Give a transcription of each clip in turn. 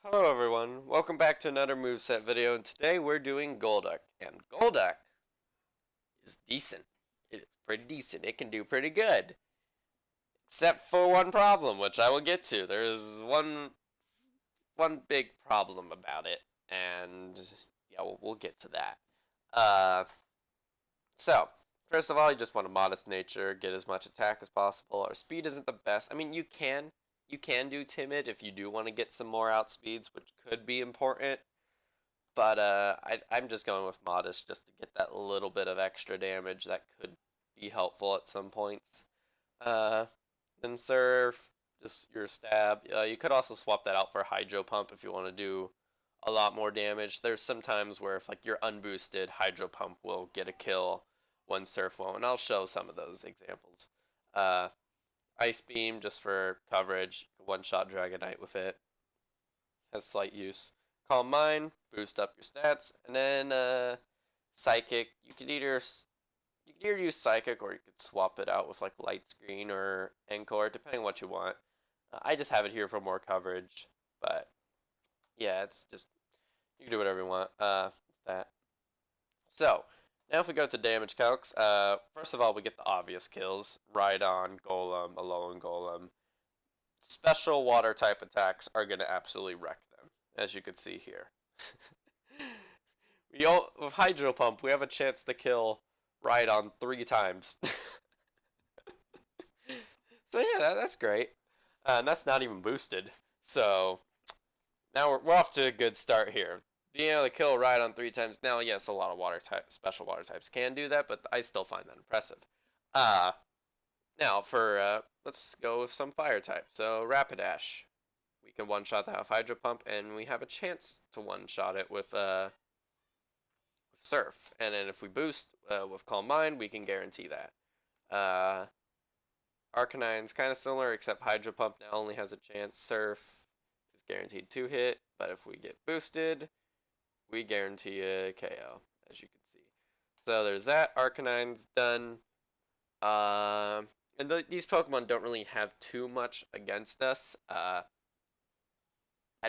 Hello everyone, welcome back to another Moveset video, and today we're doing Golduck. And Golduck is decent. It is pretty decent. It can do pretty good. Except for one problem, which I will get to. There is one big problem about it, and yeah, we'll get to that. Uh, so, first of all, you just want a modest nature, get as much attack as possible. Our speed isn't the best. I mean, you can do timid if you do want to get some more outspeeds, which could be important. But I'm just going with modest just to get that little bit of extra damage that could be helpful at some points. Uh, then surf, just your stab. You could also swap that out for hydro pump if you want to do a lot more damage. There's some times where if like you're unboosted, hydro pump will get a kill when surf won't, and I'll show some of those examples. Uh, Ice Beam just for coverage. One-shot Dragonite with it. Has slight use. Calm Mind, boost up your stats, and then Psychic. You could either use Psychic or you could swap it out with like Light Screen or Encore, depending on what you want. I just have it here for more coverage, but yeah, it's just you can do whatever you want. That. So now if we go to damage calcs, first of all we get the obvious kills: Rhydon, Golem, Alolan Golem. Special water type attacks are gonna absolutely wreck them, as you can see here. With Hydro Pump, we have a chance to kill Rhydon 3 times. So yeah, that's great. And that's not even boosted. So now we're off to a good start here. Being able to kill Rhydon 3 times. Now, yes, a lot of special water types can do that, but I still find that impressive. Now for let's go with some fire type. So Rapidash, we can one-shot that with Hydro Pump, and we have a chance to one-shot it with Surf. And then if we boost with Calm Mind, we can guarantee that. Arcanine's kind of similar, except Hydro Pump now only has a chance. Surf is guaranteed 2-hit, but if we get boosted, we guarantee a KO, as you can see. So there's that. Arcanine's done. And these Pokemon don't really have too much against us. I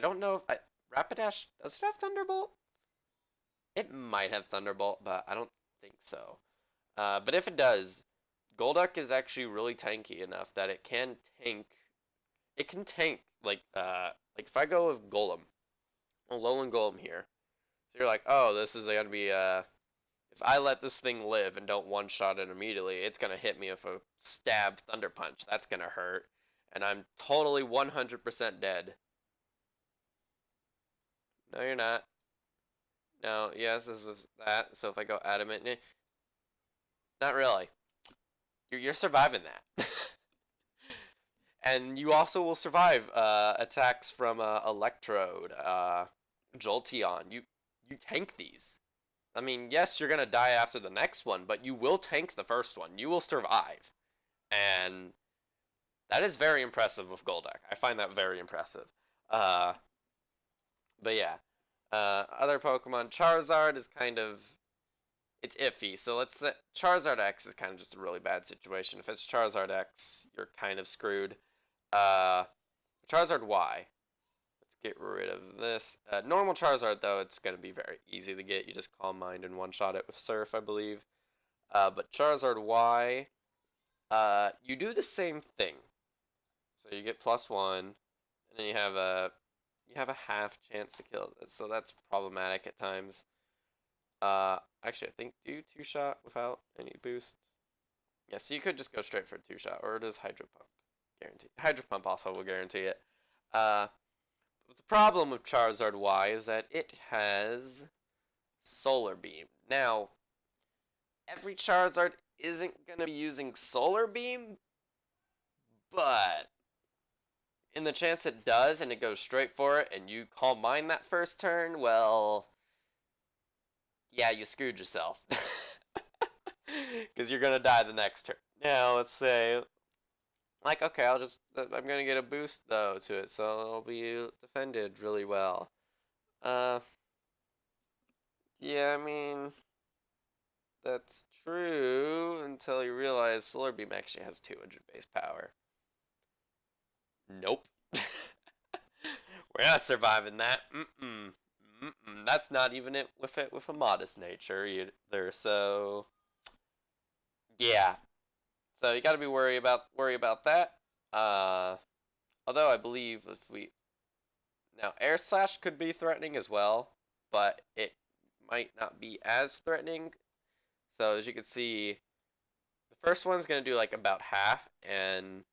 don't know if Rapidash, does it have Thunderbolt? It might have Thunderbolt, but I don't think so. But if it does, Golduck is actually really tanky enough that it can tank. It can tank like if I go with Golem, Alolan Golem here. So you're like, oh, this is gonna be if I let this thing live and don't one-shot it immediately, it's gonna hit me with a stab Thunder Punch. That's gonna hurt, and I'm totally 100% dead. No, you're not. No, yes, this was that. So if I go Adamant, not really. You're surviving that. And you also will survive attacks from Electrode, Jolteon. You tank these. I mean, yes, you're gonna die after the next one, but you will tank the first one. You will survive, and that is very impressive with Golduck. I find that very impressive. But yeah, other Pokemon, Charizard is kind of it's iffy. So let's say Charizard X is kind of just a really bad situation. If it's Charizard X, you're kind of screwed. Charizard Y. Let's get rid of this. Normal Charizard, though, it's going to be very easy to get. You just Calm Mind and one-shot it with Surf, I believe. But Charizard Y, you do the same thing. So you get +1, and then you have a half chance to kill it. So that's problematic at times. Actually, I think do 2-shot without any boosts. Yeah, so you could just go straight for 2-shot, or does Hydro Pump guarantee? Hydro Pump also will guarantee it. But the problem with Charizard Y is that it has Solar Beam. Now, every Charizard isn't going to be using Solar Beam, but in the chance it does and it goes straight for it and you Calm Mind that first turn, well, yeah, you screwed yourself. Because you're going to die the next turn. Now, let's say, like, okay, I'm going to get a boost, though, to it, so it'll be defended really well. Yeah, I mean, that's true until you realize Solar Beam actually has 200 base power. Nope. We're not surviving that. That's not even it with a modest nature either. So yeah. So you got to be worry about that. Uh, Although I believe if we now air slash could be threatening as well, but it might not be as threatening. So as you can see, the first one's gonna do like about half, and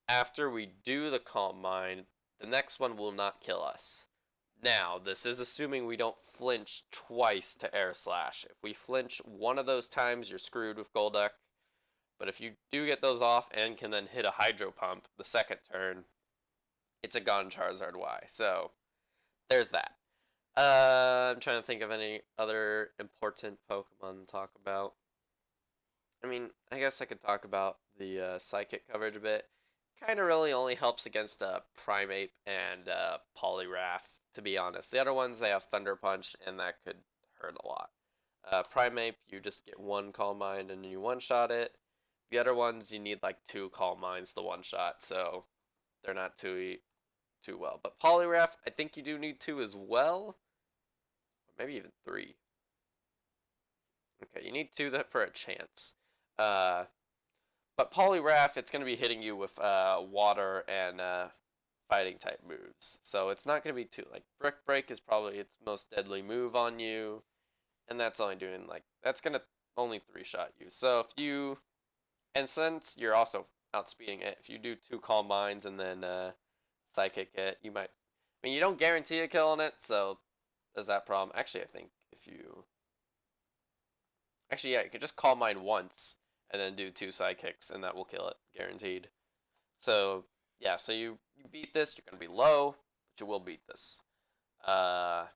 after we do the calm mind, the next one will not kill us. Now, this is assuming we don't flinch twice to air slash. If we flinch one of those times, you're screwed with Golduck. But if you do get those off and can then hit a Hydro Pump the second turn, it's a gone Charizard Y. So, there's that. I'm trying to think of any other important Pokemon to talk about. I mean, I guess I could talk about the Psychic coverage a bit. Kind of really only helps against Primeape and Poliwrath, to be honest. The other ones, they have Thunder Punch, and that could hurt a lot. Primeape, you just get one Calm Mind and you one-shot it. The other ones, you need like two Calm Minds to one-shot, so they're not too well. But Poliwrath, I think you do need two as well. Or maybe even three. Okay, you need two for a chance. But Poliwrath, it's going to be hitting you with water and fighting type moves. So it's not going to be too, like, Brick Break is probably its most deadly move on you. And that's only doing, like, that's going to only three-shot you. So if you, and since you're also outspeeding it, if you do two Calm Minds and then Psychic it, you might, I mean, you don't guarantee a killing it, so there's that problem. Actually, I think if you, actually, yeah, you could just Calm Mind once and then do two Psychics, and that will kill it, guaranteed. So, yeah, so you beat this, you're going to be low, but you will beat this. So,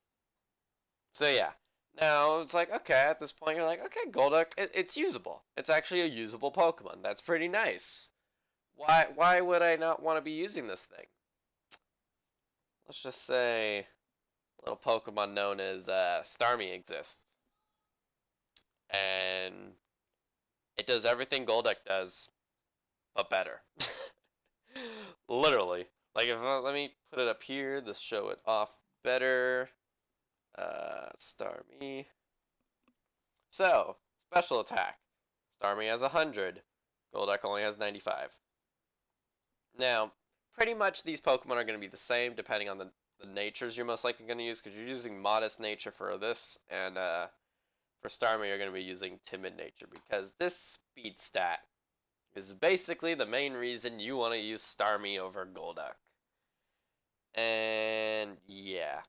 yeah. Now, it's like, okay, at this point, you're like, okay, Golduck, it's usable. It's actually a usable Pokemon. That's pretty nice. Why would I not want to be using this thing? Let's just say a little Pokemon known as Starmie exists. And it does everything Golduck does, but better. Literally. Like, if let me put it up here, let's show it off better. Starmie. So, special attack. Starmie has 100. Golduck only has 95. Now, pretty much these Pokemon are going to be the same depending on the natures you're most likely going to use, because you're using Modest Nature for this, and for Starmie you're going to be using Timid Nature, because this speed stat is basically the main reason you want to use Starmie over Golduck. And yeah.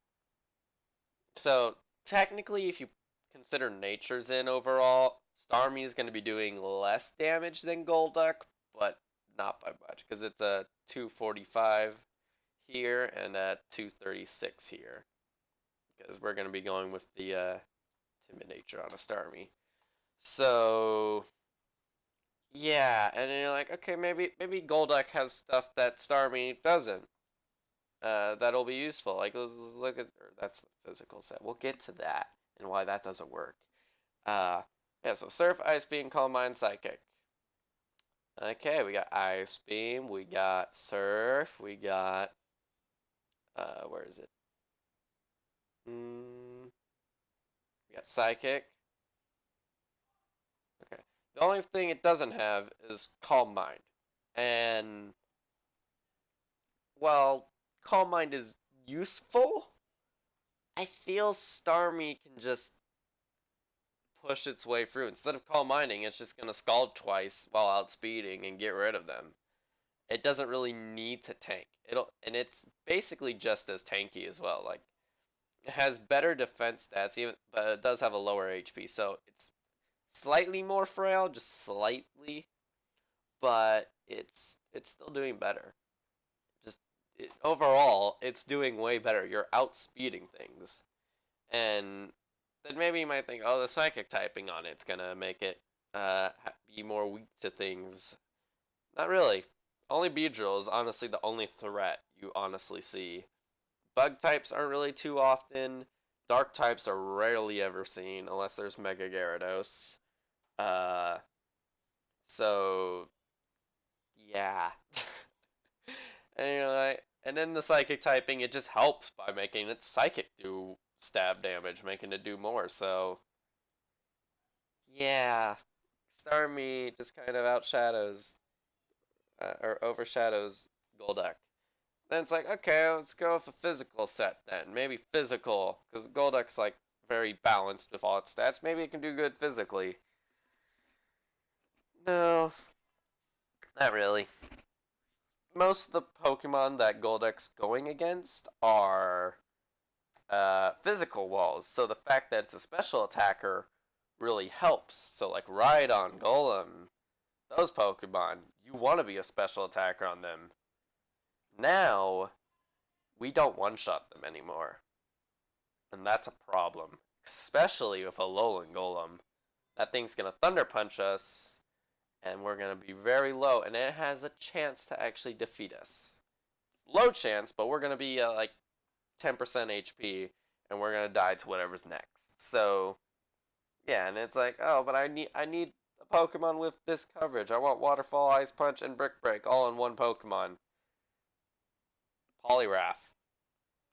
So technically, if you consider natures in overall, Starmie is going to be doing less damage than Golduck, but not by much, because it's a 245 here and a 236 here. Because we're going to be going with the Timid Nature on a Starmie. So yeah, and then you're like, okay, maybe Golduck has stuff that Starmie doesn't. That'll be useful. Like, let's look at, that's the physical set. We'll get to that and why that doesn't work. Yeah, so Surf, Ice Beam, Calm Mind, Psychic. Okay, we got Ice Beam, we got Surf, we got, where is it? We got Psychic. Okay. The only thing it doesn't have is Calm Mind. And, well, Calm Mind is useful. I feel Starmie can just push its way through. Instead of Calm Minding, it's just going to Scald twice while outspeeding and get rid of them. It doesn't really need to tank. And it's basically just as tanky as well. Like, it has better defense stats, but it does have a lower HP, so it's slightly more frail, just slightly, but it's still doing better. Overall, it's doing way better. You're outspeeding things. And then maybe you might think, oh, the Psychic typing on it's going to make it be more weak to things. Not really. Only Beedrill is honestly the only threat you honestly see. Bug types aren't really too often. Dark types are rarely ever seen unless there's Mega Gyarados. So, yeah. And you're like, And then the psychic typing, it just helps by making its psychic do stab damage, making it do more. So, yeah, Starmie just kind of outshadows or overshadows Golduck. Then it's like, okay, let's go with a physical set then. Maybe physical, because Golduck's like very balanced with all its stats. Maybe it can do good physically. No, not really. Most of the Pokemon that Golduck's going against are physical walls. So the fact that it's a special attacker really helps. So like Rhydon, Golem, those Pokemon, you want to be a special attacker on them. Now, we don't one-shot them anymore. And that's a problem. Especially with a Alolan Golem. That thing's going to Thunder Punch us, and we're going to be very low, and it has a chance to actually defeat us. It's low chance, but we're going to be like 10% HP, and we're going to die to whatever's next. So, yeah, and it's like, oh, but I need a Pokemon with this coverage. I want Waterfall, Ice Punch, and Brick Break all in one Pokemon. Poliwrath.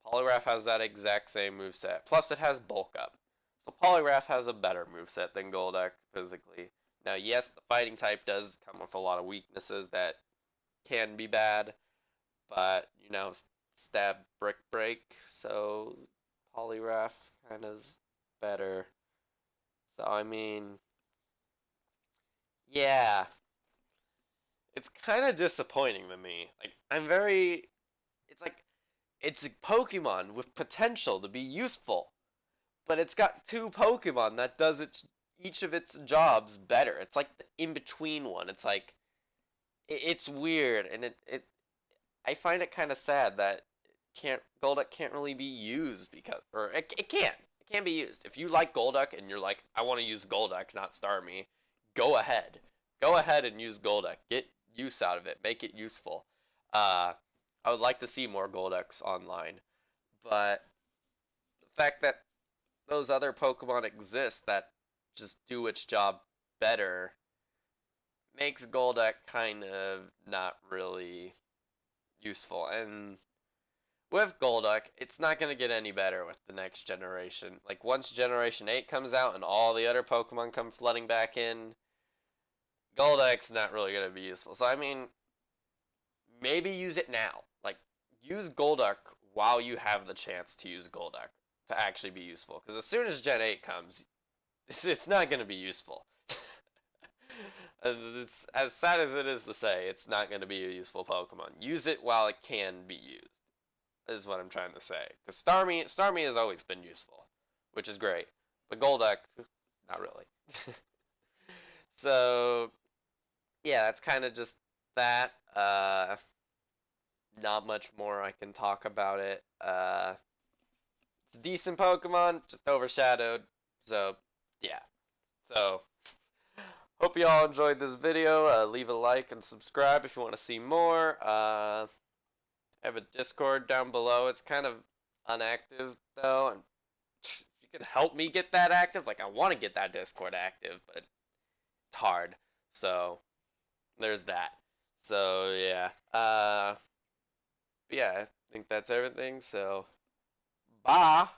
Poliwrath has that exact same moveset. Plus, it has Bulk Up. So Poliwrath has a better moveset than Golduck physically. Now, yes, the fighting type does come with a lot of weaknesses that can be bad. But, you know, stab, brick, break. So Poliwrath kind of better. So, I mean, yeah. It's kind of disappointing to me. Like, it's like, it's a Pokemon with potential to be useful. But it's got two Pokemon that does each of its jobs better. It's like the in-between one. It's like, it's weird, and I find it kind of sad that Golduck can't really be used because, or it can't. It can be used. If you like Golduck and you're like, I want to use Golduck, not Starmie, go ahead. Go ahead and use Golduck. Get use out of it. Make it useful. I would like to see more Golducks online, but the fact that those other Pokemon exist that just do its job better makes Golduck kind of not really useful. And with Golduck, it's not going to get any better with the next generation. Like, once Generation 8 comes out and all the other Pokemon come flooding back in, Golduck's not really going to be useful. So, I mean, maybe use it now. Like, use Golduck while you have the chance to use Golduck to actually be useful. Because as soon as Gen 8 comes, it's not going to be useful. It's as sad as it is to say, it's not going to be a useful Pokemon. Use it while it can be used, is what I'm trying to say. Because Starmie has always been useful, which is great. But Golduck, not really. So, yeah, that's kind of just that. Not much more I can talk about it. It's a decent Pokemon, just overshadowed. So, yeah. So, hope you all enjoyed this video. Leave a like and subscribe if you want to see more. I have a Discord down below. It's kind of inactive, though. And if you could help me get that active, like, I want to get that Discord active, but it's hard. So, there's that. So, yeah. Yeah, I think that's everything. So, bye.